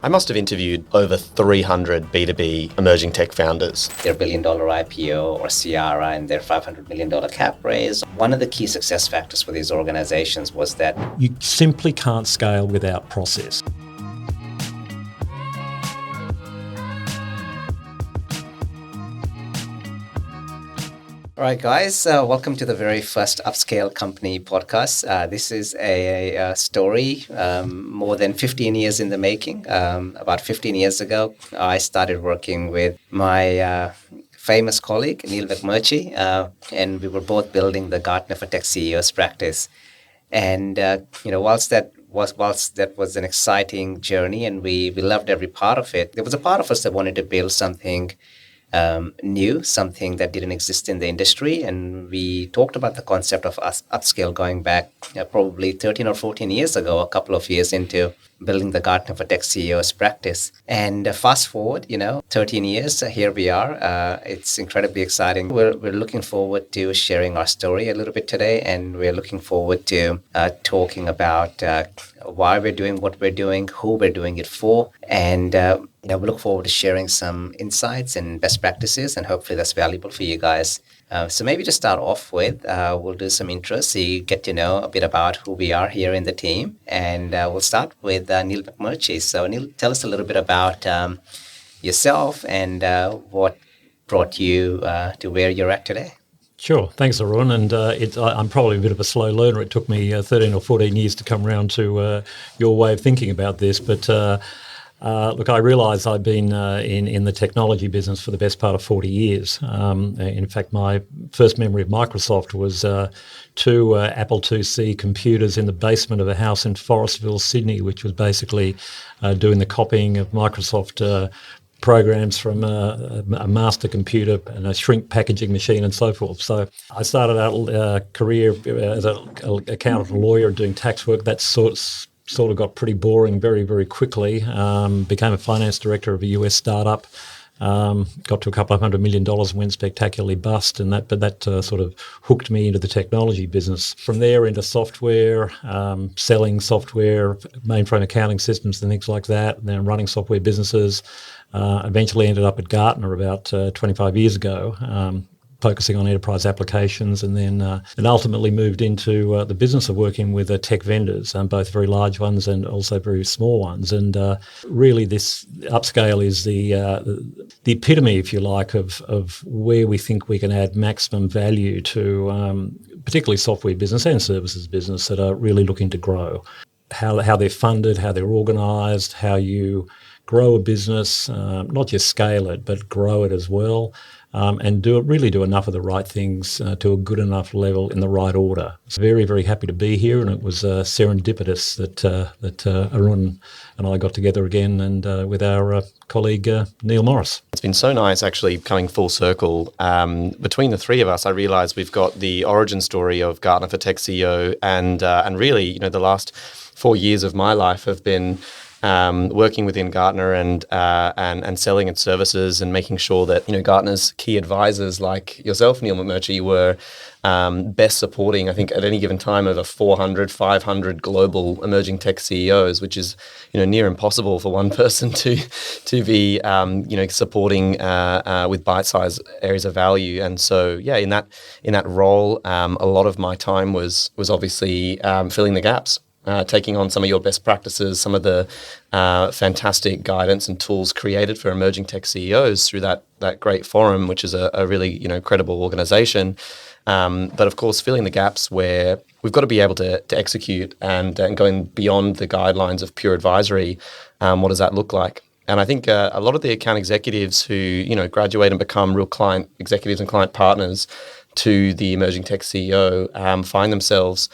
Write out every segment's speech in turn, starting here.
I must have interviewed over 300 B2B emerging tech founders. Their $1 billion IPO or Ciara and their $500 million cap raise. One of the key success factors for these organizations was that you simply can't scale without process. All right, guys, welcome to the very first Xupscale company podcast. This is a story more than 15 years in the making. About 15 years ago, I started working with my famous colleague, Neal McMurchy, and we were both building the Gartner for Tech CEOs practice. And, whilst that was an exciting journey and we loved every part of it, there was a part of us that wanted to build something new, something that didn't exist in the industry. And we talked about the concept of Xupscale going back probably 13 or 14 years ago, a couple of years into building the Gartner for Tech CEOs practice. And fast forward, 13 years, here we are. It's incredibly exciting. We're looking forward to sharing our story a little bit today. And we're looking forward to talking about why we're doing what we're doing, who we're doing it for. And we look forward to sharing some insights and best practices, and hopefully that's valuable for you guys. So maybe to start off with, we'll do some intros so you get to know a bit about who we are here in the team. And we'll start with Neal McMurchy. So Neal, tell us a little bit about yourself and what brought you to where you're at today. Sure. Thanks, Arun. And I'm probably a bit of a slow learner. It took me 13 or 14 years to come around to your way of thinking about this. But look, I realise I've been in the technology business for the best part of 40 years. In fact, my first memory of Microsoft was two Apple IIc computers in the basement of a house in Forestville, Sydney, which was basically doing the copying of Microsoft programs from a master computer and a shrink packaging machine and so forth. So I started out a career as an accountant and lawyer doing tax work. That sort of got pretty boring very, very quickly. Became a finance director of a US startup. Got to a couple of $100 million and went spectacularly bust. But that sort of hooked me into the technology business. From there into software, selling software, mainframe accounting systems and things like that. Then running software businesses. Eventually ended up at Gartner about 25 years ago. Focusing on enterprise applications, and then ultimately moved into the business of working with tech vendors, both very large ones and also very small ones. And really, this Xupscale is the epitome, if you like, of where we think we can add maximum value to particularly software business and services business that are really looking to grow. How they're funded, how they're organised, how you grow a business, not just scale it, but grow it as well. And do enough of the right things to a good enough level in the right order. So very, very happy to be here, and it was serendipitous that Arun and I got together again, and with our colleague Neal Morris. It's been so nice actually coming full circle. Between the three of us, I realised we've got the origin story of Gartner for Tech CEO, and really, the last 4 years of my life have been working within Gartner and selling its services and making sure that Gartner's key advisors like yourself, Neal McMurchy, were best supporting, I think, at any given time over 400, 500 global emerging tech CEOs, which is near impossible for one person to be supporting with bite-sized areas of value. And so in that role, a lot of my time was obviously filling the gaps. Taking on some of your best practices, some of the fantastic guidance and tools created for emerging tech CEOs through that great forum, which is a really credible organization. But of course, filling the gaps where we've got to be able to execute and going beyond the guidelines of pure advisory. What does that look like? And I think a lot of the account executives who graduate and become real client executives and client partners to the emerging tech CEO find themselves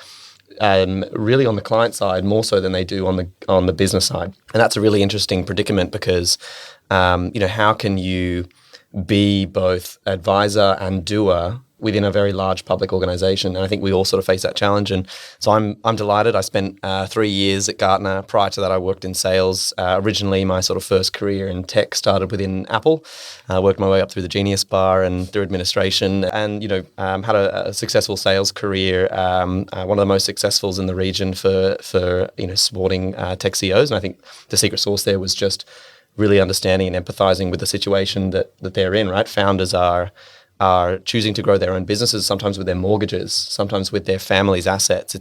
really on the client side more so than they do on the business side. And that's a really interesting predicament because, how can you be both advisor and doer within a very large public organization. And I think we all sort of face that challenge. And so I'm delighted. I spent 3 years at Gartner. Prior to that, I worked in sales. Originally, my sort of first career in tech started within Apple. Worked my way up through the Genius Bar and through administration, and had a successful sales career. One of the most successfuls in the region for supporting tech CEOs. And I think the secret sauce there was just really understanding and empathizing with the situation that they're in, right? Founders are choosing to grow their own businesses, sometimes with their mortgages, sometimes with their family's assets.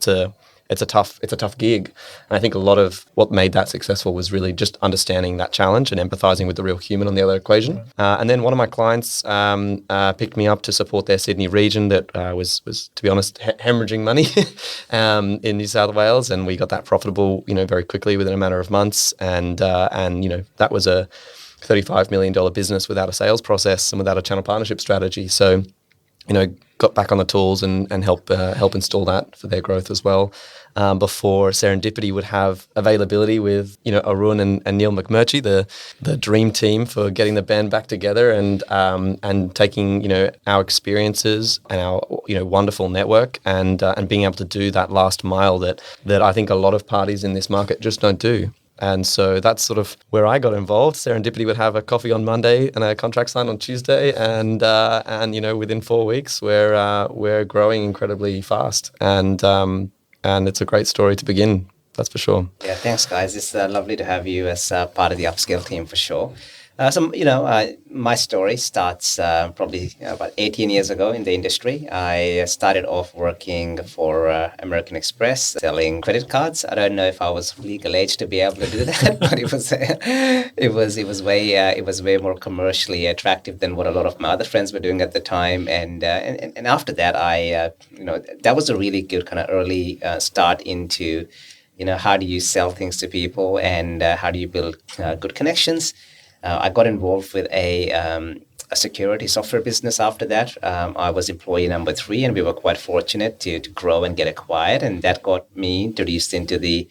It's a tough gig. And I think a lot of what made that successful was really just understanding that challenge and empathizing with the real human on the other equation. And then one of my clients picked me up to support their Sydney region that was to be honest, hemorrhaging money in New South Wales, and we got that profitable, very quickly within a matter of months. And that was a $35 million business without a sales process and without a channel partnership strategy. So, got back on the tools and help install that for their growth as well. Before Serendipity would have availability with, Arun and Neal McMurchy, the dream team for getting the band back together and taking, our experiences and our, wonderful network and being able to do that last mile that I think a lot of parties in this market just don't do. And so that's sort of where I got involved. Serendipity would have a coffee on Monday and a contract signed on Tuesday, and within 4 weeks we're growing incredibly fast, and it's a great story to begin. That's for sure. Yeah, thanks, guys. It's lovely to have you as part of the Xupscale team for sure. My story starts probably about 18 years ago in the industry. I started off working for American Express, selling credit cards. I don't know if I was legal age to be able to do that, but it was way more commercially attractive than what a lot of my other friends were doing at the time. And after that, that was a really good kind of early start into, how do you sell things to people and how do you build good connections. I got involved with a security software business after that. I was employee number 3, and we were quite fortunate to grow and get acquired. And that got me introduced into the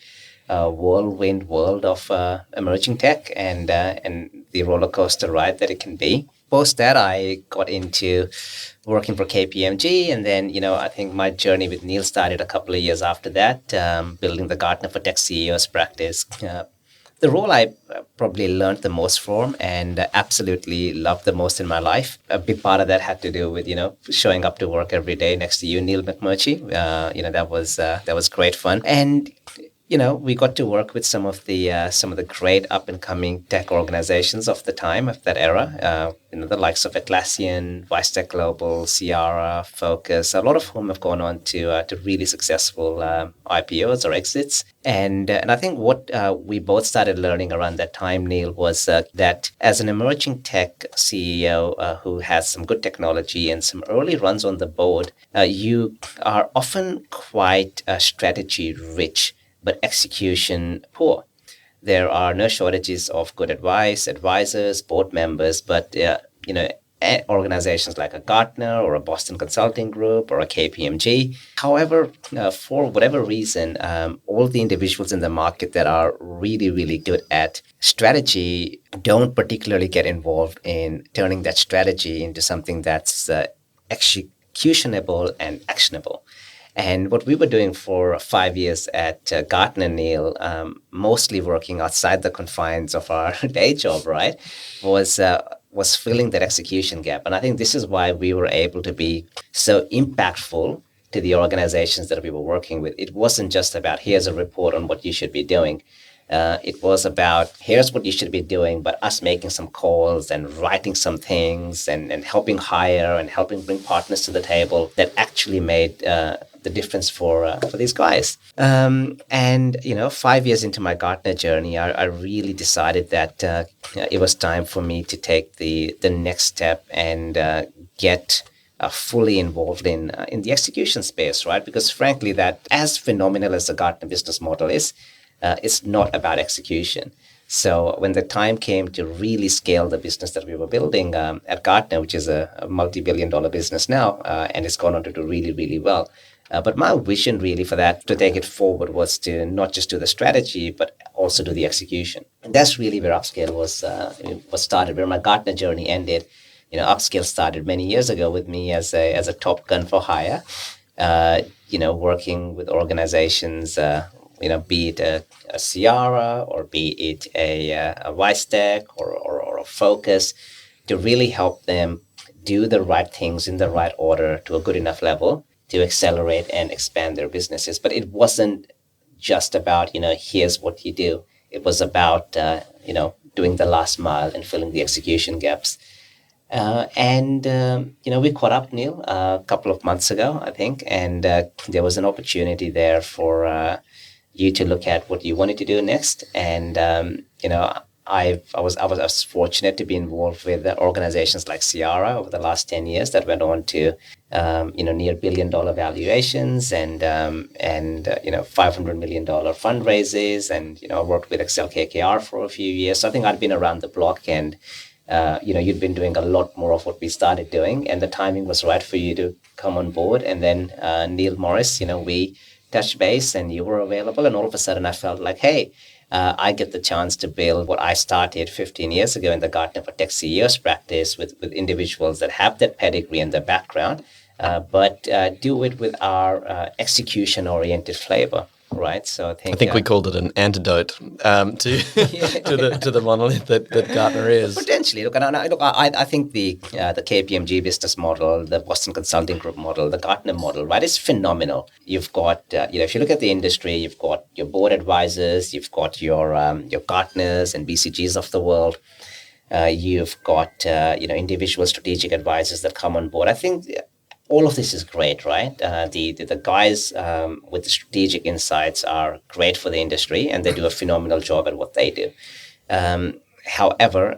whirlwind world of emerging tech and the roller coaster ride that it can be. Post that, I got into working for KPMG. And then, I think my journey with Neal started a couple of years after that, building the Gartner for Tech CEOs practice. The role I probably learned the most from and absolutely loved the most in my life. A big part of that had to do with, showing up to work every day next to you, Neal McMurchy. That was great fun. And, we got to work with some of the great up and coming tech organizations of the time, of that era. The likes of Atlassian, Vice Global, Ciara, Focus, a lot of whom have gone on to really successful IPOs or exits. And I think what we both started learning around that time, Neal, was that as an emerging tech CEO who has some good technology and some early runs on the board, you are often quite strategy rich, but execution poor. There are no shortages of good advice, advisors, board members, but organizations like a Gartner or a Boston Consulting Group or a KPMG. However, for whatever reason, all the individuals in the market that are really, really good at strategy don't particularly get involved in turning that strategy into something that's executionable and actionable. And what we were doing for 5 years at Gartner, Neal, mostly working outside the confines of our day job, right, was filling that execution gap. And I think this is why we were able to be so impactful to the organizations that we were working with. It wasn't just about, here's a report on what you should be doing. It was about, here's what you should be doing, but us making some calls and writing some things and helping hire and helping bring partners to the table that actually made the difference for these guys. And 5 years into my Gartner journey, I really decided that it was time for me to take the next step and get fully involved in the execution space, right? Because frankly, that as phenomenal as the Gartner business model is, it's not about execution. So when the time came to really scale the business that we were building at Gartner, which is a multi-billion-dollar business now, and it's gone on to do really, really well. But my vision really for that, to take it forward, was to not just do the strategy, but also do the execution. And that's really where Xupscale was started, where my Gartner journey ended. Xupscale started many years ago with me as a top gun for hire. Working with organizations, be it a Ciara or be it a Wisec or a Focus, to really help them do the right things in the right order to a good enough level to accelerate and expand their businesses. But it wasn't just about, here's what you do. It was about, doing the last mile and filling the execution gaps. We caught up, Neal, a couple of months ago, I think, and there was an opportunity there for you to look at what you wanted to do next. And I was fortunate to be involved with organizations like Ciara over the last 10 years that went on to near $1 billion valuations and $500 million fundraisers, and I worked with Excel KKR for a few years. So I think I'd been around the block, and you'd been doing a lot more of what we started doing, and the timing was right for you to come on board. And then Neal Morris, we touched base and you were available, and all of a sudden I felt like, hey, I get the chance to build what I started 15 years ago in the Gartner for Tech CEOs practice with individuals that have that pedigree and the background, but do it with our execution-oriented flavor. Right, so I think we called it an antidote to the monolith that Gartner is. Potentially, I think the KPMG business model, the Boston Consulting Group model, the Gartner model, right, is phenomenal. You've got if you look at the industry, you've got your board advisors, you've got your Gartners and BCGs of the world. You've got individual strategic advisors that come on board. I think all of this is great, right? The guys with the strategic insights are great for the industry, and they do a phenomenal job at what they do. However,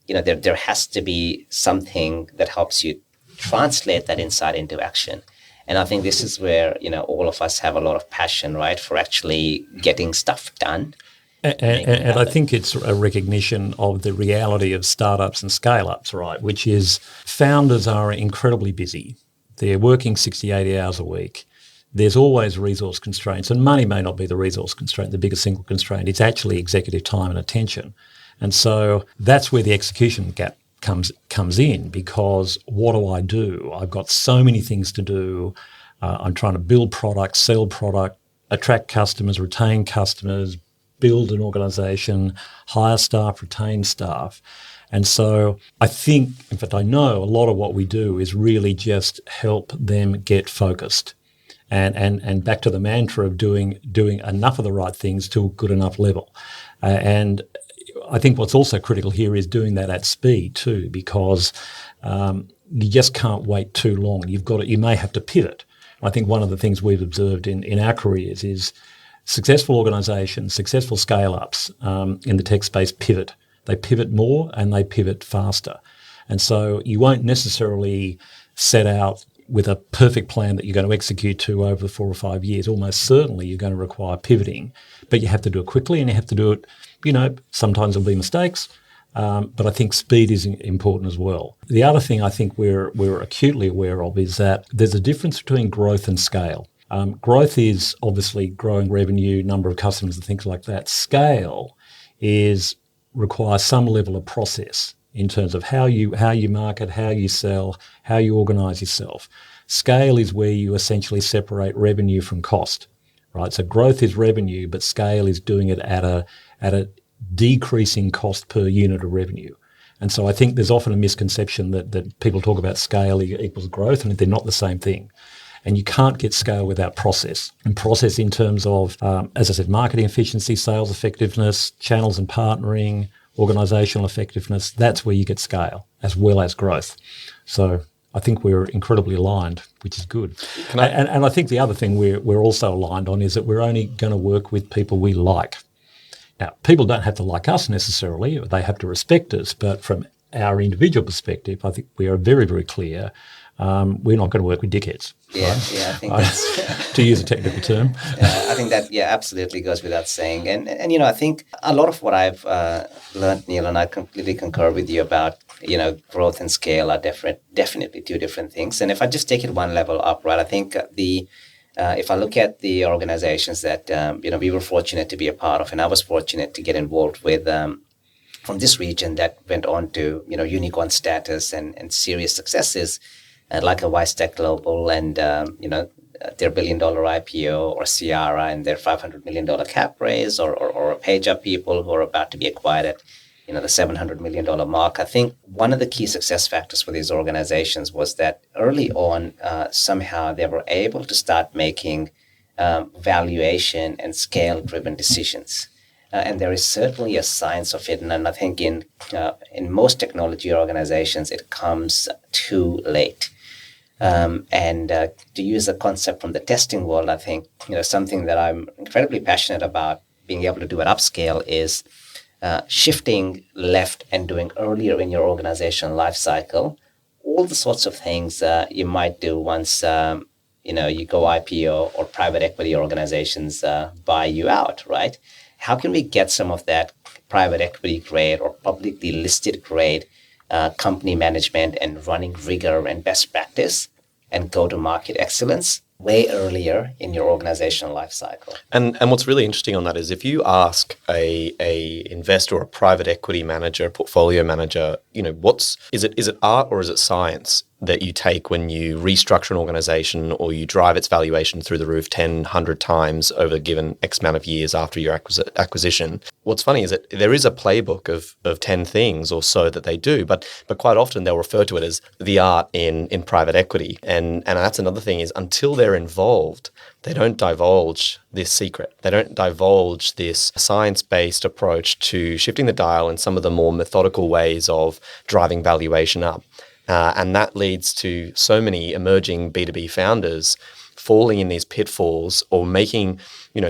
there has to be something that helps you translate that insight into action. And I think this is where all of us have a lot of passion, right, for actually getting stuff done. And I think it's a recognition of the reality of startups and scale-ups, right, which is founders are incredibly busy. They're working 60, 80 hours a week. There's always resource constraints, and money may not be the resource constraint, the biggest single constraint. It's actually executive time and attention. And so that's where the execution gap comes in, because what do? I've got so many things to do. I'm trying to build product, sell product, attract customers, retain customers, build an organization, hire staff, retain staff. And so I think, in fact, I know a lot of what we do is really just help them get focused and back to the mantra of doing enough of the right things to a good enough level. And I think what's also critical here is doing that at speed too, because you just can't wait too long. You may have to pivot. I think one of the things we've observed in our careers is successful organizations, successful scale-ups in the tech space pivot. They pivot more and they pivot faster. And so you won't necessarily set out with a perfect plan that you're going to execute to over 4 or 5 years. Almost certainly you're going to require pivoting, but you have to do it quickly, and you have to do it, sometimes there'll be mistakes, but I think speed is important as well. The other thing I think we're acutely aware of is that there's a difference between growth and scale. Growth is obviously growing revenue, number of customers and things like that. Scale requires some level of process in terms of how you market, how you sell, how you organize yourself. Scale is where you essentially separate revenue from cost, right? So growth is revenue, but scale is doing it at a decreasing cost per unit of revenue. And so I think there's often a misconception that people talk about scale equals growth, and they're not the same thing. And you can't get scale without process. And process in terms of, as I said, marketing efficiency, sales effectiveness, channels and partnering, organizational effectiveness, that's where you get scale as well as growth. So I think we're incredibly aligned, which is good. And I think the other thing we're also aligned on is that we're only going to work with people we like. Now, people don't have to like us necessarily, they have to respect us, but from our individual perspective, I think we are very, very clear. We're not going to work with dickheads. Yeah, right? yeah, I think that's... to use a technical term. I think that, absolutely goes without saying. And I think a lot of what I've learned, Neal, and I completely concur with you about, growth and scale are definitely two different things. And if I just take it one level up, right, I think if I look at the organizations that, we were fortunate to be a part of, and I was fortunate to get involved with from this region that went on to, unicorn status and serious successes, like a WiseTech Global and, their $1 billion IPO, or Ciara and their $500 million cap raise, or a PageUp people who are about to be acquired at, the $700 million mark. I think one of the key success factors for these organizations was that early on, somehow they were able to start making valuation and scale-driven decisions. And there is certainly a science of it. And I think in most technology organizations, it comes too late. To use a concept from the testing world, I think something that I'm incredibly passionate about being able to do at Xupscale is shifting left and doing earlier in your organizational life cycle all the sorts of things you might do once you go IPO or private equity organizations buy you out, right? How can we get some of that private equity grade or publicly listed grade company management and running rigor and best practice and go-to-market excellence way earlier in your organizational life cycle? And what's really interesting on that is if you ask a investor or a private equity manager, portfolio manager, is it art or is it science that you take when you restructure an organization or you drive its valuation through the roof 10, 100 times over a given X amount of years after your acquisition? What's funny is that there is a playbook of 10 things or so that they do, but quite often they'll refer to it as the art in private equity. And that's another thing is until they're involved, they don't divulge this secret. They don't divulge this science-based approach to shifting the dial in some of the more methodical ways of driving valuation up. And that leads to so many emerging B2B founders falling in these pitfalls or making,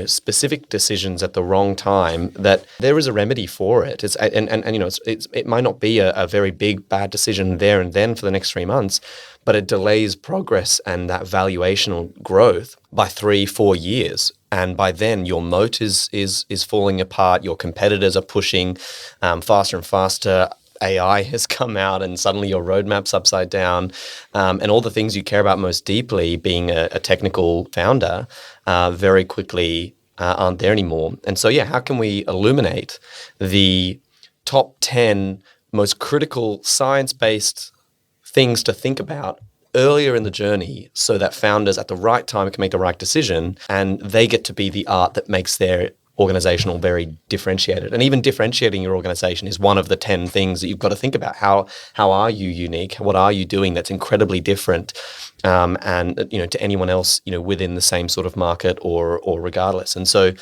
specific decisions at the wrong time, that there is a remedy for it. It might not be a very big, bad decision there and then for the next 3 months, but it delays progress and that valuational growth by 3-4 years. And by then, your moat is falling apart. Your competitors are pushing faster and faster. AI has come out and suddenly your roadmap's upside down, and all the things you care about most deeply, being a technical founder, very quickly aren't there anymore. And so, how can we illuminate the top 10 most critical science-based things to think about earlier in the journey so that founders at the right time can make the right decision and they get to be the art that makes their organizational very differentiated? And even differentiating your organization is one of the 10 things that you've got to think about. How are you unique? What are you doing that's incredibly different and to anyone else within the same sort of market or regardless? And so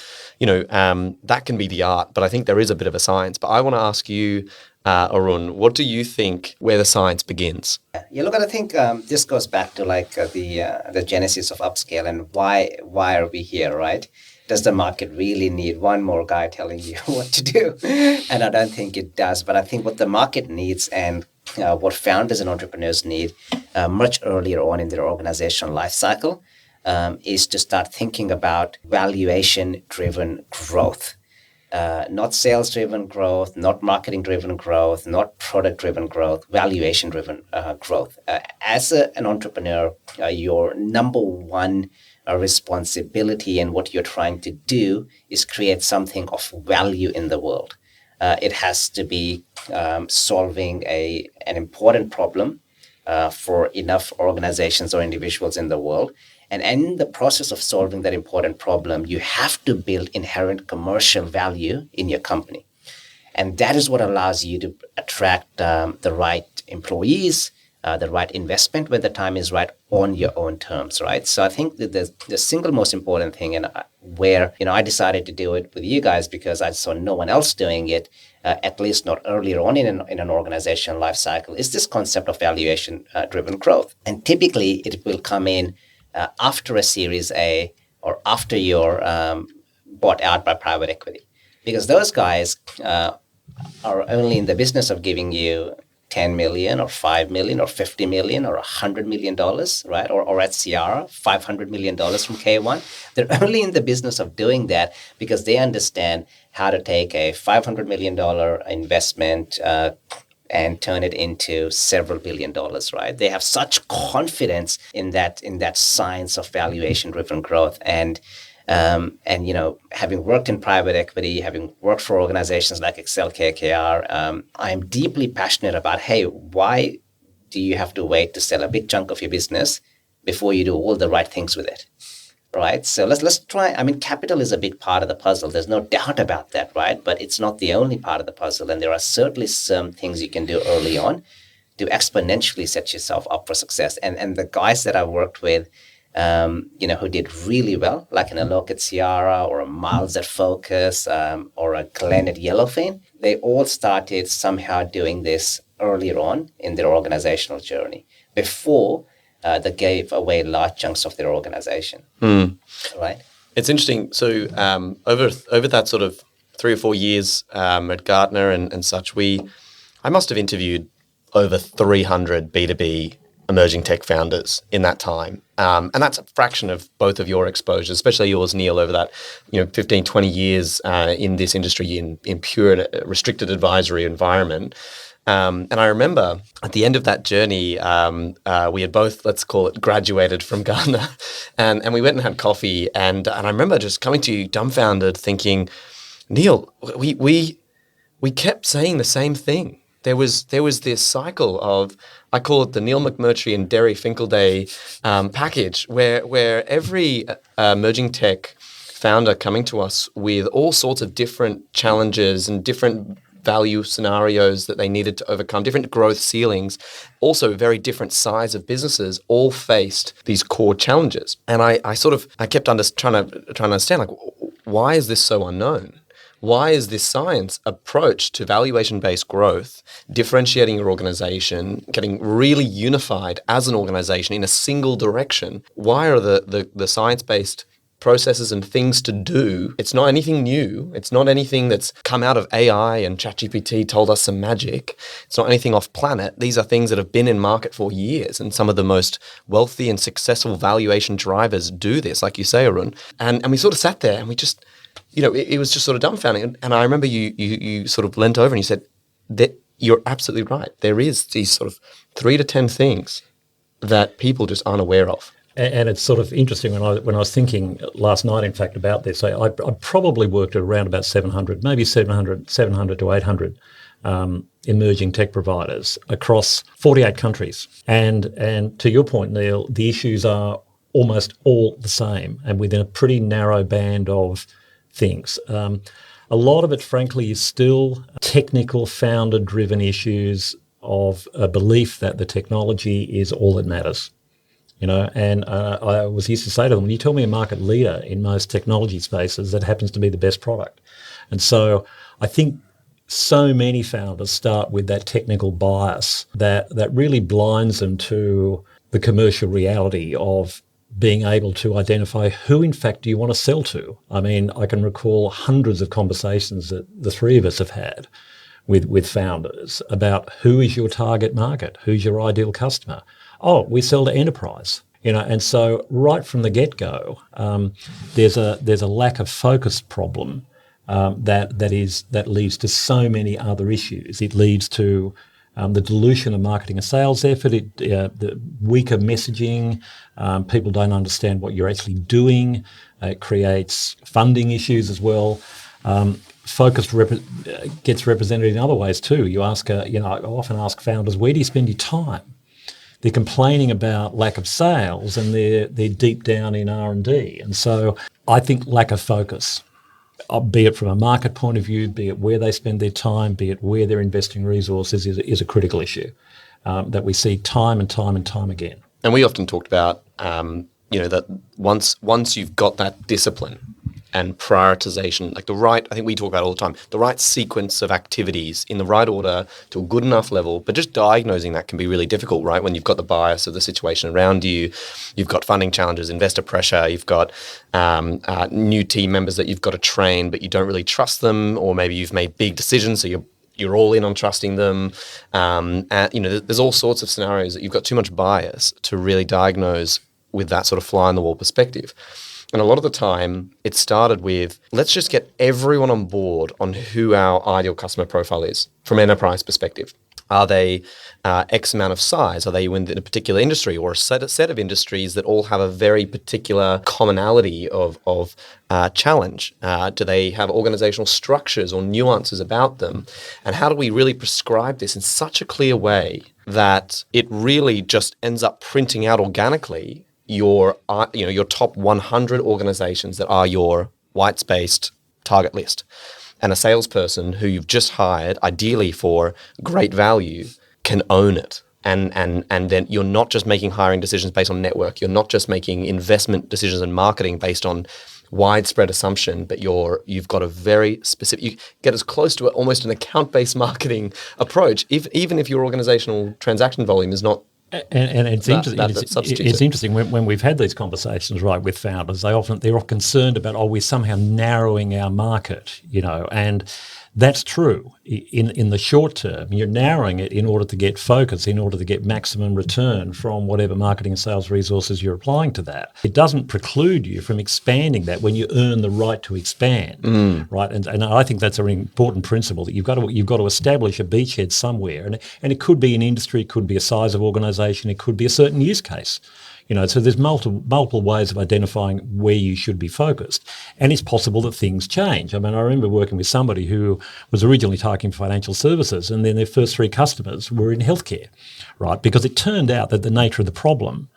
that can be the art, but I think there is a bit of a science. But I want to ask you, Arun, what do you think where the science begins? Look, I think this goes back to the genesis of Xupscale and why are we here, right? Does the market really need one more guy telling you what to do? And I don't think it does. But I think what the market needs and what founders and entrepreneurs need much earlier on in their organizational life cycle is to start thinking about valuation-driven growth. Not sales-driven growth, not marketing-driven growth, not product-driven growth, valuation-driven growth. As an entrepreneur, your number one responsibility and what you're trying to do is create something of value in the world. It has to be solving an important problem for enough organizations or individuals in the world. And in the process of solving that important problem, you have to build inherent commercial value in your company. And that is what allows you to attract the right employees, the right investment when the time is right on your own terms, right? So I think that the single most important thing, and where I decided to do it with you guys because I saw no one else doing it, at least not earlier on in an organizational life cycle, is this concept of valuation-driven growth. And typically it will come in after a Series A or after you're bought out by private equity, because those guys are only in the business of giving you $10 million or $5 million or $50 million or $100 million, right? Or at Ciara, $500 million from K1. They're only in the business of doing that because they understand how to take a $500 million investment and turn it into several billion dollars, right? They have such confidence in that science of valuation-driven growth. And And, having worked in private equity, having worked for organizations like Excel, KKR, I'm deeply passionate about, hey, why do you have to wait to sell a big chunk of your business before you do all the right things with it? Right. So let's try. I mean, capital is a big part of the puzzle. There's no doubt about that, right? But it's not the only part of the puzzle. And there are certainly some things you can do early on to exponentially set yourself up for success. And the guys that I worked with, who did really well, like an Alok at Sierra or a Miles at Focus or a Glenn at Yellowfin, they all started somehow doing this earlier on in their organizational journey before they gave away large chunks of their organization. Right? It's interesting. So over that sort of 3 or 4 years at Gartner and such, I must have interviewed over 300 B2B emerging tech founders in that time. And that's a fraction of both of your exposures, especially yours, Neal, over that 15, 20 years in this industry in pure restricted advisory environment. And I remember at the end of that journey, we had both, let's call it, graduated from Gartner, and we went and had coffee. And I remember just coming to you dumbfounded, thinking, Neal, we kept saying the same thing. There was this cycle of, I call it the Neal McMurchy and Derry Finkelday package, where every emerging tech founder coming to us with all sorts of different challenges and different value scenarios that they needed to overcome, different growth ceilings, also very different size of businesses, all faced these core challenges. And I kept trying to understand, like, why is this so unknown? Why is this science approach to valuation-based growth, differentiating your organization, getting really unified as an organization in a single direction? Why are the science-based processes and things to do? It's not anything new. It's not anything that's come out of AI and ChatGPT told us some magic. It's not anything off planet. These are things that have been in market for years, and some of the most wealthy and successful valuation drivers do this, like you say, Arun. And we sort of sat there and we just, it was just sort of dumbfounding. And I remember you sort of leant over and you said that you're absolutely right. There is these sort of 3 to 10 things that people just aren't aware of. And it's sort of interesting when I was thinking last night, in fact, about this. I probably worked at around about 700, maybe 700 to 800 emerging tech providers across 48 countries. And to your point, Neal, the issues are almost all the same and within a pretty narrow band of things. A lot of it, frankly, is still technical, founder-driven issues of a belief that the technology is all that matters. And I was used to say to them, when you tell me a market leader in most technology spaces, that happens to be the best product. And so I think so many founders start with that technical bias that really blinds them to the commercial reality of being able to identify who, in fact, do you want to sell to. I mean, I can recall hundreds of conversations that the three of us have had with founders about who is your target market, who's your ideal customer. Oh, we sell to enterprise, and so right from the get-go, there's a lack of focus problem that leads to so many other issues. It leads to the dilution of marketing and sales effort, the weaker messaging. People don't understand what you're actually doing. It creates funding issues as well. Focus gets represented in other ways too. You ask, I often ask founders, where do you spend your time? They're complaining about lack of sales and they're deep down in R&D. And so I think lack of focus, be it from a market point of view, be it where they spend their time, be it where they're investing resources, is a critical issue that we see time and time and time again. And we often talked about, that once you've got that discipline and prioritization, I think we talk about all the time, the right sequence of activities in the right order to a good enough level, but just diagnosing that can be really difficult, right? When you've got the bias of the situation around you, you've got funding challenges, investor pressure, you've got new team members that you've got to train, but you don't really trust them, or maybe you've made big decisions, so you're all in on trusting them. There's all sorts of scenarios that you've got too much bias to really diagnose with that sort of fly-on-the-wall perspective. And a lot of the time, it started with, let's just get everyone on board on who our ideal customer profile is from an enterprise perspective. Are they X amount of size? Are they within a particular industry or a set of industries that all have a very particular commonality of challenge? Do they have organizational structures or nuances about them? And how do we really prescribe this in such a clear way that it really just ends up printing out organically your top 100 organizations that are your white-spaced target list? And a salesperson who you've just hired, ideally for great value, can own it. And then you're not just making hiring decisions based on network. You're not just making investment decisions and marketing based on widespread assumption, but you've got a very specific, you get as close to almost an account-based marketing approach, even if your organizational transaction volume is not. And it's interesting. It's interesting when we've had these conversations, right, with founders. They're often concerned about, we're somehow narrowing our market, and that's true. In the short term, you're narrowing it in order to get focus, in order to get maximum return from whatever marketing and sales resources you're applying to that. It doesn't preclude you from expanding that when you earn the right to expand, right? And I think that's an important principle, that you've got to establish a beachhead somewhere, and it could be an industry, it could be a size of organisation, it could be a certain use case. So there's multiple ways of identifying where you should be focused. And it's possible that things change. I mean, I remember working with somebody who was originally targeting financial services, and then their first 3 customers were in healthcare, right? Because it turned out that the nature of the problem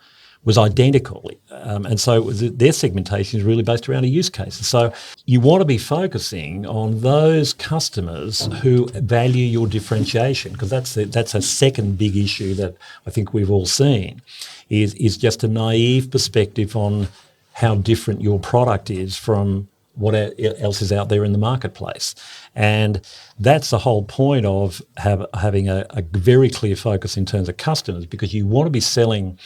was identical. And so their segmentation is really based around a use case. So you want to be focusing on those customers who value your differentiation, because that's a second big issue that I think we've all seen, is just a naive perspective on how different your product is from what else is out there in the marketplace. And that's the whole point of having a very clear focus in terms of customers, because you want to be selling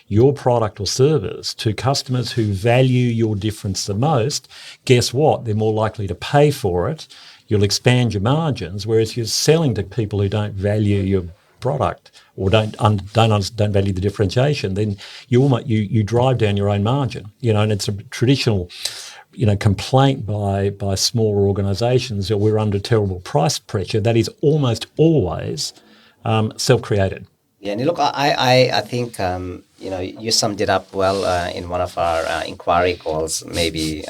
your product or service to customers who value your difference the most. Guess what? They're more likely to pay for it. You'll expand your margins, whereas you're selling to people who don't value your product or don't value the differentiation, then you drive down your own margin. And it's a traditional complaint by smaller organisations that we're under terrible price pressure. That is almost always self-created. Yeah, and look, I think you summed it up well in one of our inquiry calls, maybe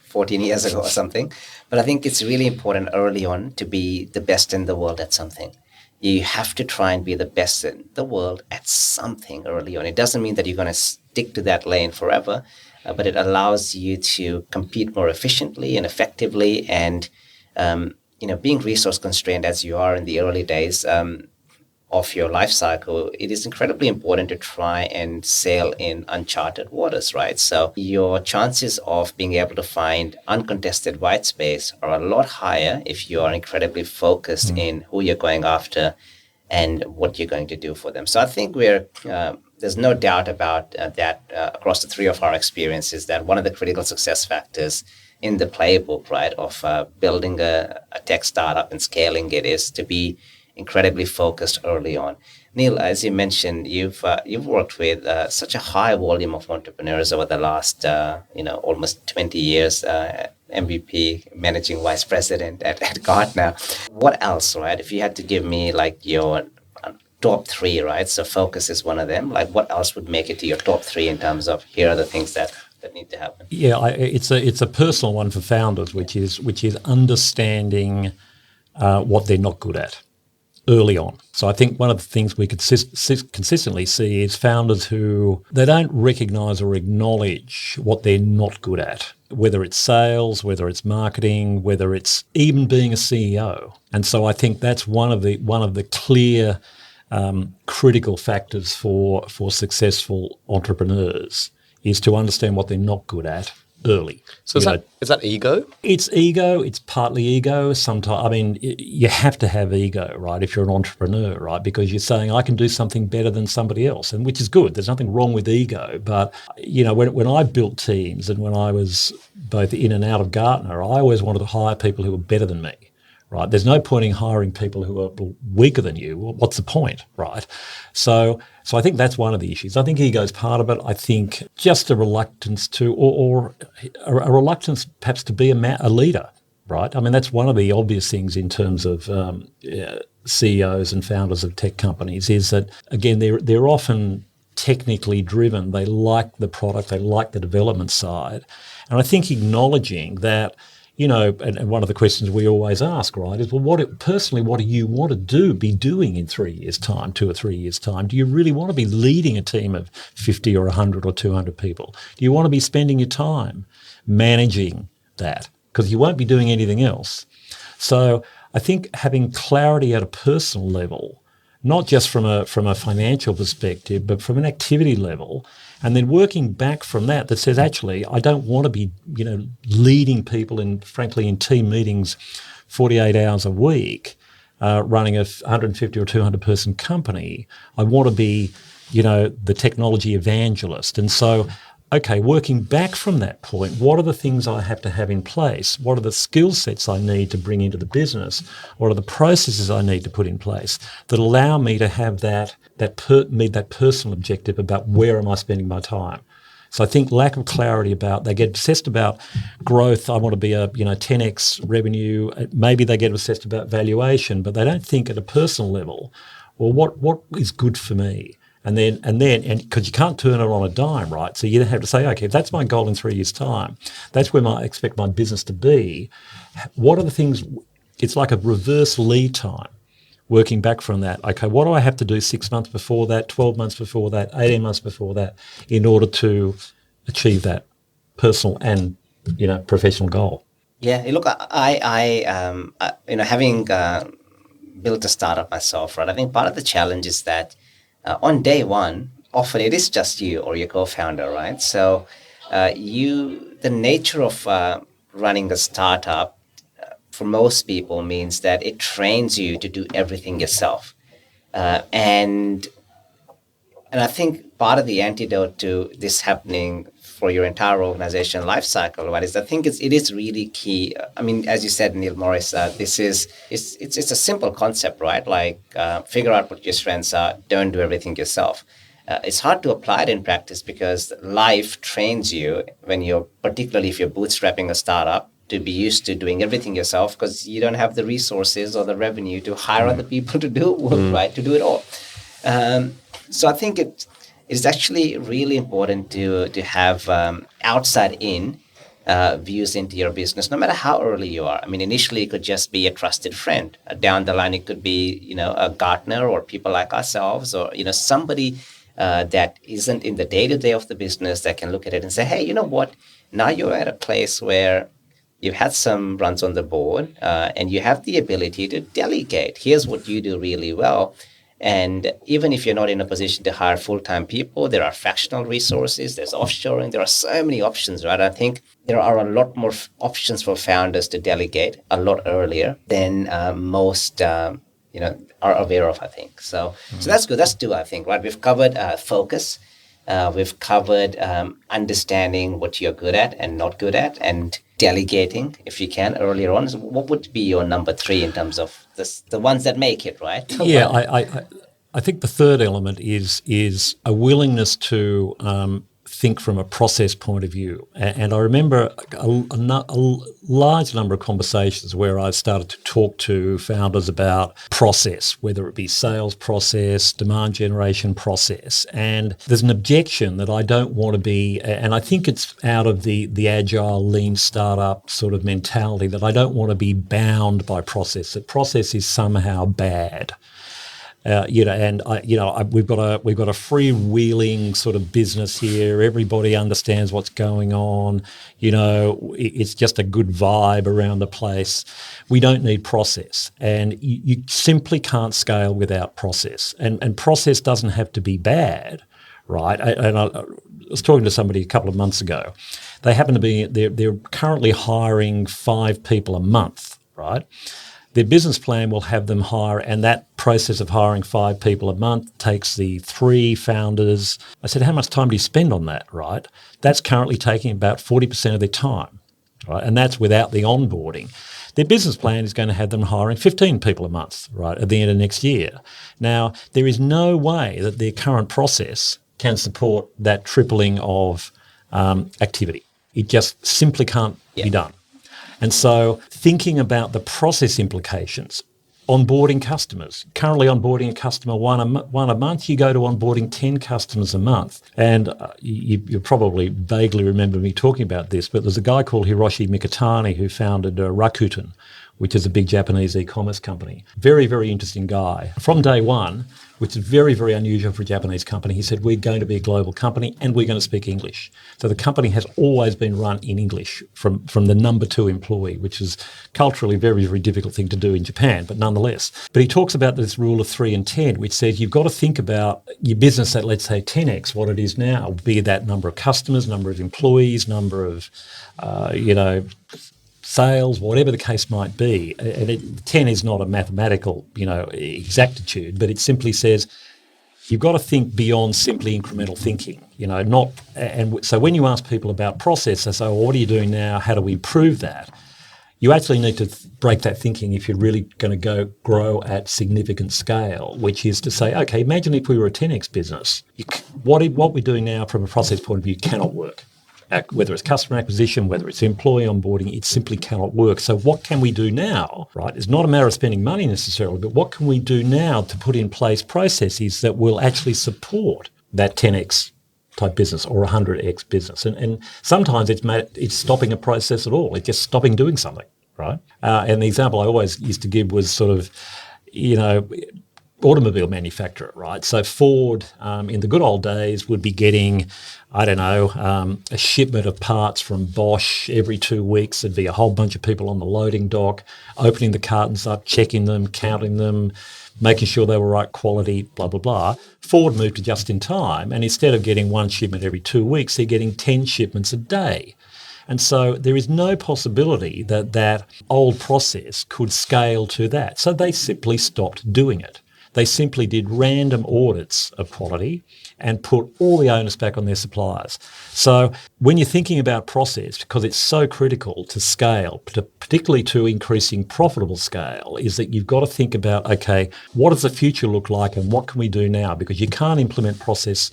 14 years ago or something. But I think it's really important early on to be the best in the world at something. You have to try and be the best in the world at something early on. It doesn't mean that you're going to stick to that lane forever, but it allows you to compete more efficiently and effectively. And being resource constrained as you are in the early days of your life cycle, it is incredibly important to try and sail in uncharted waters, right? So your chances of being able to find uncontested white space are a lot higher if you are incredibly focused in who you're going after and what you're going to do for them. So I think there's no doubt about that across the 3 of our experiences, that one of the critical success factors in the playbook, right, of building a tech startup and scaling it is to be incredibly focused early on. Neal, as you mentioned, you've worked with such a high volume of entrepreneurs over the last almost 20 years. MVP, managing vice president at Gartner. What else, right? If you had to give me your top 3, right? So focus is one of them. What else would make it to your top 3 in terms of here are the things that need to happen? Yeah, it's a personal one for founders, which is understanding what they're not good at early on. So I think one of the things we could consistently see is founders who they don't recognise or acknowledge what they're not good at, whether it's sales, whether it's marketing, whether it's even being a CEO. And so I think that's one of the clear critical factors for successful entrepreneurs, is to understand what they're not good at early. So is that ego? It's ego. It's partly ego. Sometimes, you have to have ego, right, if you're an entrepreneur, right, because you're saying I can do something better than somebody else, and which is good. There's nothing wrong with ego. But, when I built teams and when I was both in and out of Gartner, I always wanted to hire people who were better than me. Right, there's no point in hiring people who are weaker than you. What's the point, right? So I think that's one of the issues. I think ego is part of it. I think just a reluctance to, or a reluctance perhaps to be a leader, right? I mean, that's one of the obvious things in terms of CEOs and founders of tech companies is that, again, they're often technically driven. They like the product, they like the development side. And I think acknowledging that, and one of the questions we always ask, right, is, well, what do you want to be doing in 3 years' time, 2 or 3 years' time? Do you really want to be leading a team of 50 or 100 or 200 people? Do you want to be spending your time managing that? Because you won't be doing anything else. So I think having clarity at a personal level, not just from a financial perspective, but from an activity level, and then working back from that says, actually, I don't want to be, leading people in team meetings 48 hours a week, running a 150 or 200 person company. I want to be, the technology evangelist. And so, okay, working back from that point, what are the things I have to have in place? What are the skill sets I need to bring into the business? What are the processes I need to put in place that allow me to have meet that personal objective about where am I spending my time? So I think lack of clarity they get obsessed about growth. I want to be a 10x revenue. Maybe they get obsessed about valuation, but they don't think at a personal level, well, what is good for me? And then, because you can't turn it on a dime, right? So you have to say, okay, if that's my goal in 3 years' time, that's where I expect my business to be. What are the things? It's like a reverse lead time, working back from that. Okay, what do I have to do 6 months before that, 12 months before that, 18 months before that, in order to achieve that personal and professional goal? Yeah, look, having built a startup myself, right? I think part of the challenge is that on day one, often it is just you or your co-founder, right? So the nature of running a startup for most people means that it trains you to do everything yourself. And I think part of the antidote to this happening for your entire organization life cycle, right, is I think it is really key. I mean, as you said, Neal Morris, it's a simple concept, right? Like figure out what your strengths are, don't do everything yourself. It's hard to apply it in practice because life trains you particularly if you're bootstrapping a startup, to be used to doing everything yourself because you don't have the resources or the revenue to hire other people to do it, right? To do it all. So I think it's actually really important to have outside in views into your business, no matter how early you are. I mean, initially it could just be a trusted friend. Down the line, it could be, a Gartner or people like ourselves or, somebody that isn't in the day-to-day of the business that can look at it and say, hey, you know what? Now you're at a place where you've had some runs on the board and you have the ability to delegate. Here's what you do really well. And even if you're not in a position to hire full-time people, there are fractional resources, there's offshoring, there are so many options, right? I think there are a lot more options for founders to delegate a lot earlier than most, are aware of, I think. So that's good. That's two, I think, right? We've covered focus. We've covered understanding what you're good at and not good at and delegating, if you can, earlier on. So what would be your number three in terms of the ones that make it, right? Yeah, I think the third element is a willingness to think from a process point of view. And I remember a large number of conversations where I started to talk to founders about process, whether it be sales process, demand generation process. And there's an objection that I don't want to be, and I think it's out of the agile, lean startup sort of mentality, that I don't want to be bound by process, that process is somehow bad. We've got a freewheeling sort of business here. Everybody understands what's going on. It's just a good vibe around the place. We don't need process, and you simply can't scale without process. And process doesn't have to be bad, right? And I was talking to somebody a couple of months ago. They happen to be they're currently hiring 5 people a month, right? Their business plan will have them hire, and that process of hiring 5 people a month takes the 3 founders. I said, how much time do you spend on that, right? That's currently taking about 40% of their time, right? And that's without the onboarding. Their business plan is going to have them hiring 15 people a month, right, at the end of next year. Now, there is no way that their current process can support that tripling of activity. It just simply can't be done. And so thinking about the process implications, onboarding customers. Currently onboarding a customer one a month, you go to onboarding 10 customers a month. And you probably vaguely remember me talking about this, but there's a guy called Hiroshi Mikitani who founded Rakuten, which is a big Japanese e-commerce company. Very, very interesting guy. From day one, which is very, very unusual for a Japanese company, he said, we're going to be a global company and we're going to speak English. So the company has always been run in English from the number 2 employee, which is culturally a very, very difficult thing to do in Japan, but nonetheless. But he talks about this rule of 3 and 10, which says you've got to think about your business at, let's say, 10x what it is now, be that number of customers, number of employees, number of, sales, whatever the case might be. And 10 is not a mathematical, exactitude, but it simply says you've got to think beyond simply incremental thinking, so when you ask people about process, they say, well, what are you doing now? How do we improve that? You actually need to break that thinking if you're really going to grow at significant scale, which is to say, okay, imagine if we were a 10x business. What we're doing now from a process point of view cannot work. Whether it's customer acquisition, whether it's employee onboarding, it simply cannot work. So what can we do now, right? It's not a matter of spending money necessarily, but what can we do now to put in place processes that will actually support that 10x type business or 100x business? And sometimes it's stopping a process at all. It's just stopping doing something, right? And the example I always used to give was sort of, automobile manufacturer, right? So Ford, in the good old days, would be getting, a shipment of parts from Bosch every 2 weeks. There'd be a whole bunch of people on the loading dock, opening the cartons up, checking them, counting them, making sure they were right quality, blah, blah, blah. Ford moved to just in time, and instead of getting 1 shipment every 2 weeks, they're getting 10 shipments a day. And so there is no possibility that old process could scale to that. So they simply stopped doing it. They simply did random audits of quality and put all the onus back on their suppliers. So when you're thinking about process, because it's so critical to scale, particularly to increasing profitable scale, is that you've got to think about, okay, what does the future look like and what can we do now? Because you can't implement process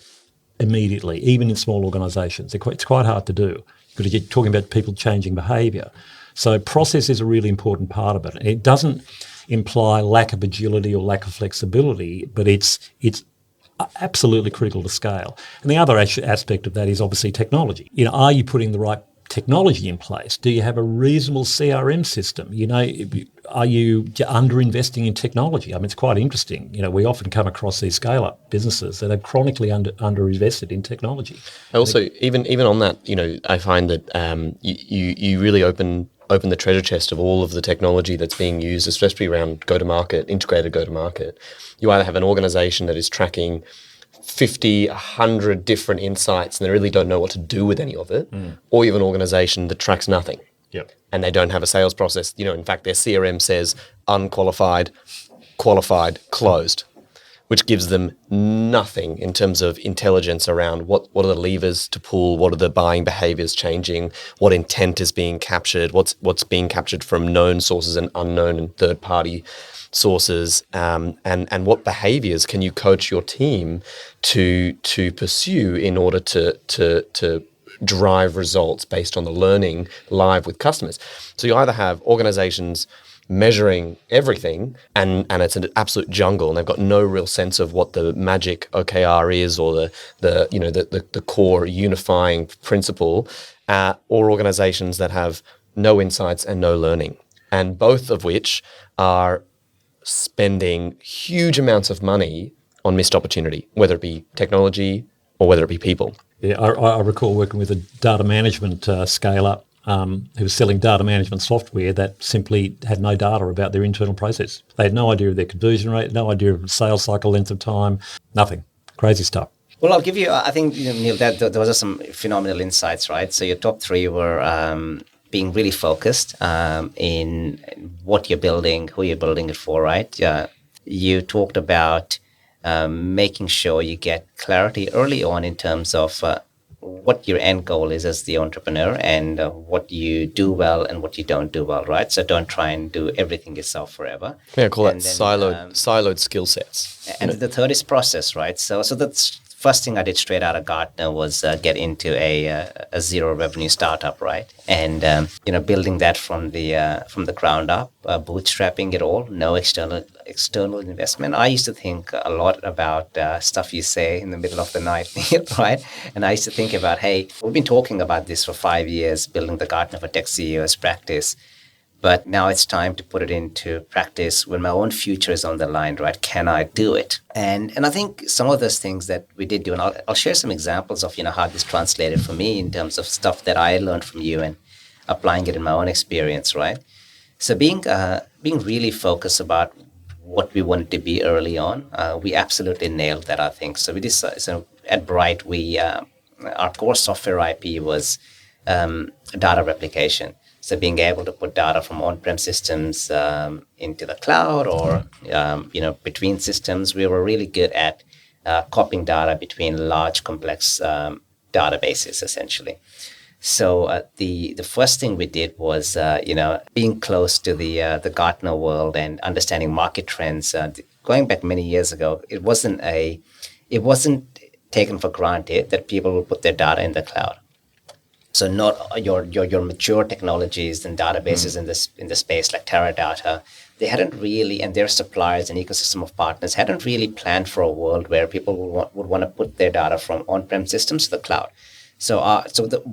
immediately, even in small organisations. It's quite hard to do because you're talking about people changing behaviour. So process is a really important part of it. It doesn't imply lack of agility or lack of flexibility, but it's absolutely critical to scale. And the other aspect of that is obviously technology. Are you putting the right technology in place? Do you have a reasonable CRM system? Are you under-investing in technology? I mean, it's quite interesting. We often come across these scale-up businesses that are chronically under-invested in technology. Also, even on that, I find that you really open the treasure chest of all of the technology that's being used, especially around go-to-market, integrated go-to-market. You either have an organization that is tracking 50, 100 different insights and they really don't know what to do with any of it, or you have an organization that tracks nothing. Yep. And they don't have a sales process. In fact, their CRM says unqualified, qualified, closed, which gives them nothing in terms of intelligence around what are the levers to pull, what are the buying behaviors changing, what intent is being captured, what's being captured from known sources and unknown and third-party sources, and what behaviors can you coach your team to pursue in order to drive results based on the learning live with customers. So you either have organizations measuring everything and it's an absolute jungle and they've got no real sense of what the magic OKR is or the core unifying principle, or organizations that have no insights and no learning, and both of which are spending huge amounts of money on missed opportunity, whether it be technology or whether it be people. Yeah, I recall working with a data management scale-up who was selling data management software that simply had no data about their internal process. They had no idea of their conversion rate, no idea of sales cycle length of time, nothing. Crazy stuff. Well, I'll give you, I think, Neal, those are some phenomenal insights, right? So your top three were being really focused in what you're building, who you're building it for, right? You talked about making sure you get clarity early on in terms of what your end goal is as the entrepreneur and what you do well and what you don't do well, right? So don't try and do everything yourself forever. Yeah, I call that siloed skill sets. And the third is process, right? So that's first thing I did straight out of Gartner was get into a zero revenue startup, right? And building that from the ground up, bootstrapping it all, no external investment. I used to think a lot about stuff you say in the middle of the night, right? And I used to think about, hey, we've been talking about this for 5 years, building the Gartner for Tech CEOs practice. But now it's time to put it into practice when my own future is on the line, right? Can I do it? And I think some of those things that we did do, and I'll share some examples of, how this translated for me in terms of stuff that I learned from you and applying it in my own experience, right? So being really focused about what we wanted to be early on, we absolutely nailed that, I think. So we decided, so at Bright, our core software IP was data replication. So being able to put data from on-prem systems into the cloud or, between systems, we were really good at copying data between large, complex databases, essentially. So the first thing we did was, being close to the Gartner world and understanding market trends. Going back many years ago, it wasn't taken for granted that people would put their data in the cloud. So not your mature technologies and databases in the space like Teradata, they hadn't really, and their suppliers and ecosystem of partners hadn't really planned for a world where people would want to put their data from on-prem systems to the cloud. So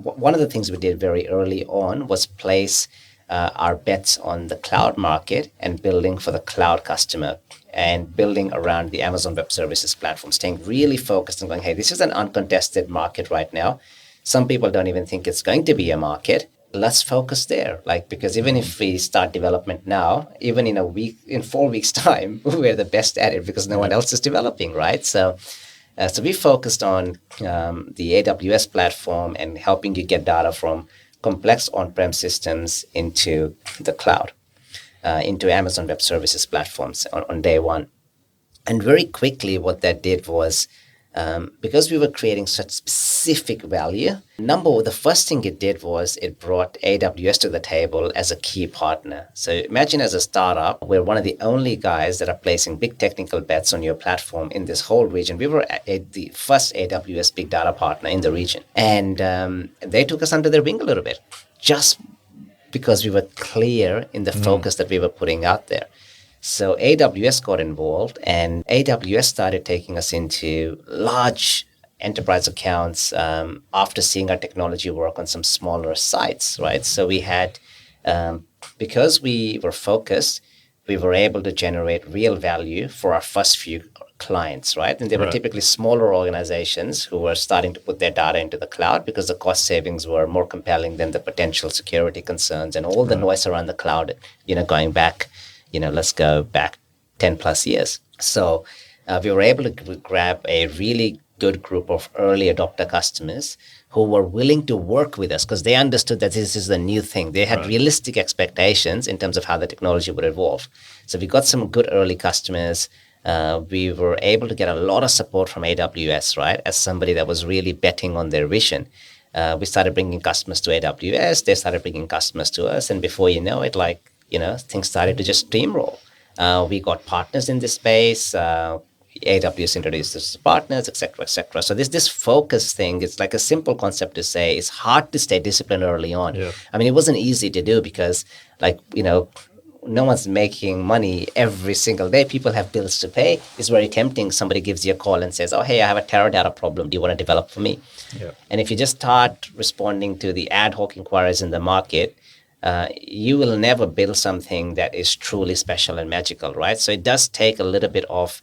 one of the things we did very early on was place our bets on the cloud market and building for the cloud customer and building around the Amazon Web Services platform, staying really focused and going, hey, this is an uncontested market right now. Some people don't even think it's going to be a market. Let's focus there. Because even if we start development now, even in 4 weeks' time, we're the best at it because no one else is developing, right? So we focused on the AWS platform and helping you get data from complex on-prem systems into the cloud, into Amazon Web Services platforms on day one. And very quickly, what that did was, because we were creating such specific value, the first thing it did was it brought AWS to the table as a key partner. So imagine as a startup, we're one of the only guys that are placing big technical bets on your platform in this whole region. We were the first AWS big data partner in the region. And they took us under their wing a little bit, just because we were clear in the focus that we were putting out there. So AWS got involved, and AWS started taking us into large enterprise accounts after seeing our technology work on some smaller sites, right? So we had, because we were focused, we were able to generate real value for our first few clients, right? And they were typically smaller organizations who were starting to put their data into the cloud because the cost savings were more compelling than the potential security concerns and all the noise around the cloud, going back. Let's go back 10 plus years. So we were able to grab a really good group of early adopter customers who were willing to work with us because they understood that this is the new thing. They had realistic expectations in terms of how the technology would evolve. So we got some good early customers. We were able to get a lot of support from AWS, right? As somebody that was really betting on their vision. We started bringing customers to AWS. They started bringing customers to us. And before you know it, things started to just steamroll. We got partners in this space. AWS introduced us to partners, et cetera, et cetera. So this focus thing, it's like a simple concept to say. It's hard to stay disciplined early on. Yeah. I mean, it wasn't easy to do because, no one's making money every single day. People have bills to pay. It's very tempting. Somebody gives you a call and says, oh, hey, I have a Teradata problem. Do you want to develop for me? Yeah. And if you just start responding to the ad hoc inquiries in the market, you will never build something that is truly special and magical, right? So it does take a little bit of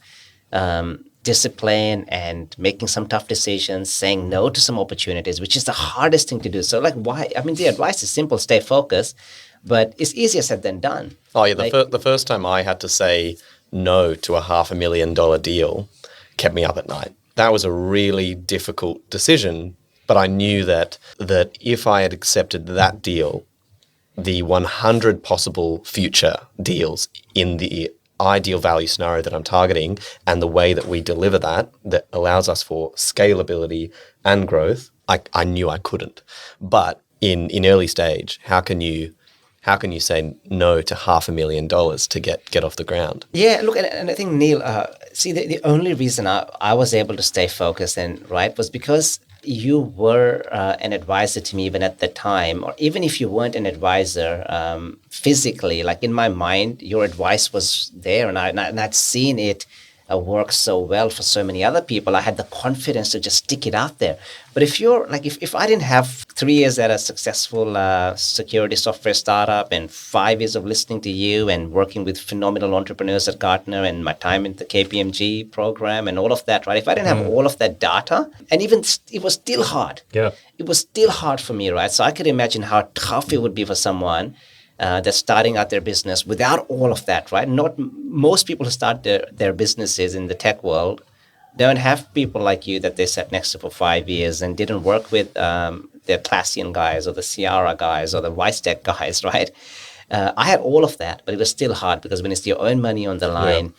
discipline and making some tough decisions, saying no to some opportunities, which is the hardest thing to do. So why? I mean, the advice is simple, stay focused, but it's easier said than done. Oh yeah, the first time I had to say no to a $500,000 deal kept me up at night. That was a really difficult decision, but I knew that if I had accepted that deal, the 100 possible future deals in the ideal value scenario that I'm targeting and the way that we deliver that allows us for scalability and growth, I knew I couldn't. But in early stage, how can you how can you say no to $500,000 to get off the ground? Yeah, look, and I think, Neil, see, the only reason I was able to stay focused was because you were an advisor to me even at the time, or even if you weren't an advisor physically, like in my mind, your advice was there, and I'd seen it work so well for so many other people. I had the confidence to just stick it out there. But if you're like, if I didn't have 3 years at a successful security software startup and 5 years of listening to you and working with phenomenal entrepreneurs at Gartner and my time in the KPMG program and all of that, right? If I didn't have all of that data, and even it was still hard. Yeah. It was still hard for me, right? So I could imagine how tough it would be for someone that's starting out their business without all of that, right? Most people who start their businesses in the tech world don't have people like you that they sat next to for 5 years and didn't work with the Atlassian guys or the Sierra guys or the Tech guys, right? I had all of that, but it was still hard because when it's your own money on the line,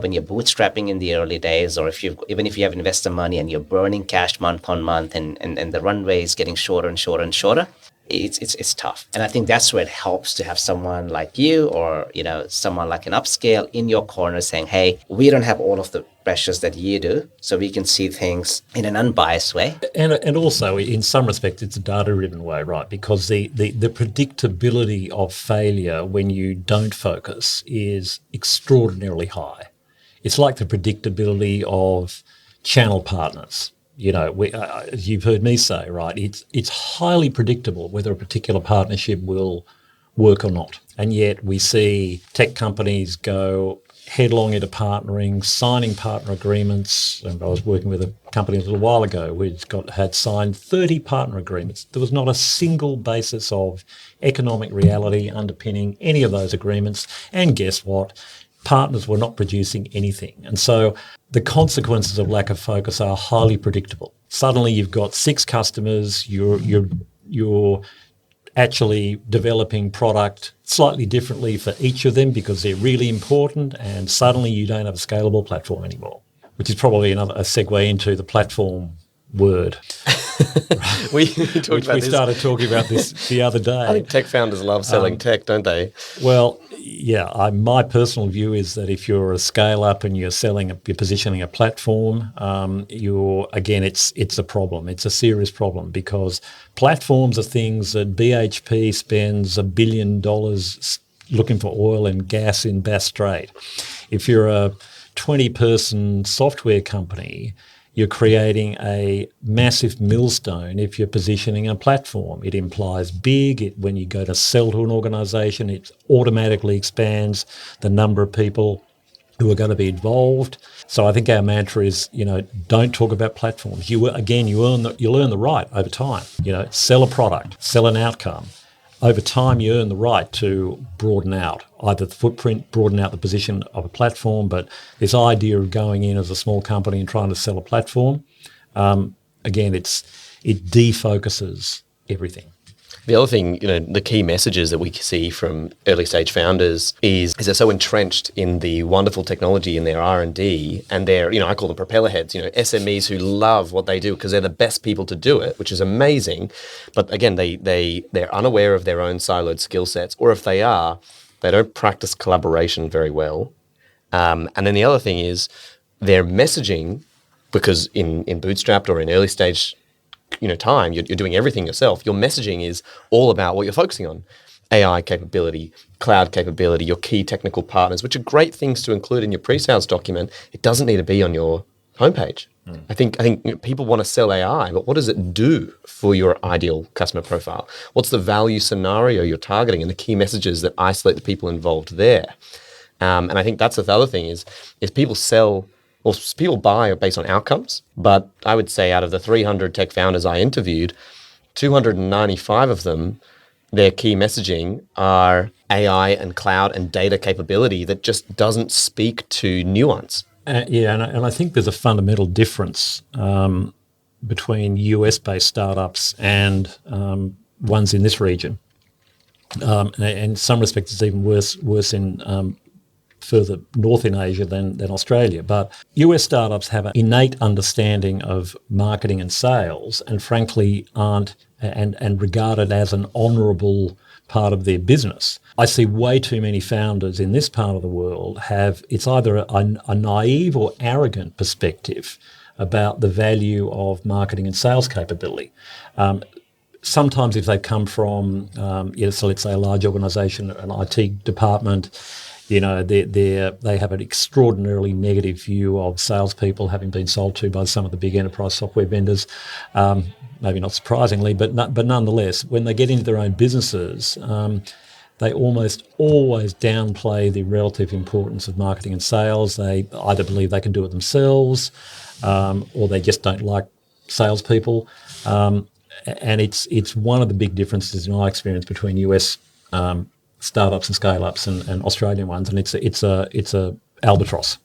when you're bootstrapping in the early days, or even if you have investor money and you're burning cash month on month and the runway is getting shorter and shorter and shorter, it's tough. And I think that's where it helps to have someone like you or, someone like an Xupscale in your corner saying, hey, we don't have all of the pressures that you do, so we can see things in an unbiased way. And also, in some respects, it's a data-driven way, right? Because the predictability of failure when you don't focus is extraordinarily high. It's like the predictability of channel partners. As you've heard me say, right, it's highly predictable whether a particular partnership will work or not. And yet we see tech companies go headlong into partnering, signing partner agreements. And I was working with a company a little while ago which had signed 30 partner agreements. There was not a single basis of economic reality underpinning any of those agreements. And guess what? Partners were not producing anything. And so the consequences of lack of focus are highly predictable. Suddenly you've got 6 customers, you're actually developing product slightly differently for each of them because they're really important, and suddenly you don't have a scalable platform anymore, which is probably a segue into the platform word. we started talking about this the other day. I think tech founders love selling tech, don't they? Well, yeah. My personal view is that if you're a scale up and you're positioning a platform, it's a problem. It's a serious problem because platforms are things that BHP spends $1 billion looking for oil and gas in Bass Strait. If you're a 20-person software company, you're creating a massive millstone if you're positioning a platform. It implies big. When you go to sell to an organisation, it automatically expands the number of people who are going to be involved. So I think our mantra is, don't talk about platforms. You'll earn the right over time. Sell a product, sell an outcome. Over time, you earn the right to broaden out either the footprint, broaden out the position of a platform. But this idea of going in as a small company and trying to sell a platform, it defocuses everything. The other thing, the key messages that we see from early stage founders is they're so entrenched in the wonderful technology in their R&D, and they're, I call them propeller heads, SMEs who love what they do because they're the best people to do it, which is amazing. But again, they're unaware of their own siloed skill sets, or if they are, they don't practice collaboration very well. And then the other thing is their messaging, because in Bootstrapped or in early stage time, you're doing everything yourself. Your messaging is all about what you're focusing on. AI capability, cloud capability, your key technical partners, which are great things to include in your pre-sales document. It doesn't need to be on your homepage. I think people want to sell AI, but what does it do for your ideal customer profile? What's the value scenario you're targeting and the key messages that isolate the people involved there? And I think that's the other thing is people sell or people buy based on outcomes, but I would say out of the 300 tech founders I interviewed, 295 of them, their key messaging are AI and cloud and data capability that just doesn't speak to nuance. And I think there's a fundamental difference between US-based startups and ones in this region. And in some respects, it's even worse in further north in Asia than Australia. But US startups have an innate understanding of marketing and sales, and frankly aren't and regarded as an honourable part of their business. I see way too many founders in this part of the world it's either a naive or arrogant perspective about the value of marketing and sales capability. Sometimes if they come from, so let's say a large organisation, an IT department, they have an extraordinarily negative view of salespeople having been sold to by some of the big enterprise software vendors. Maybe not surprisingly, but nonetheless, when they get into their own businesses, they almost always downplay the relative importance of marketing and sales. They either believe they can do it themselves, or they just don't like salespeople. And it's one of the big differences in my experience between US startups and scale-ups and Australian ones, and it's a albatross.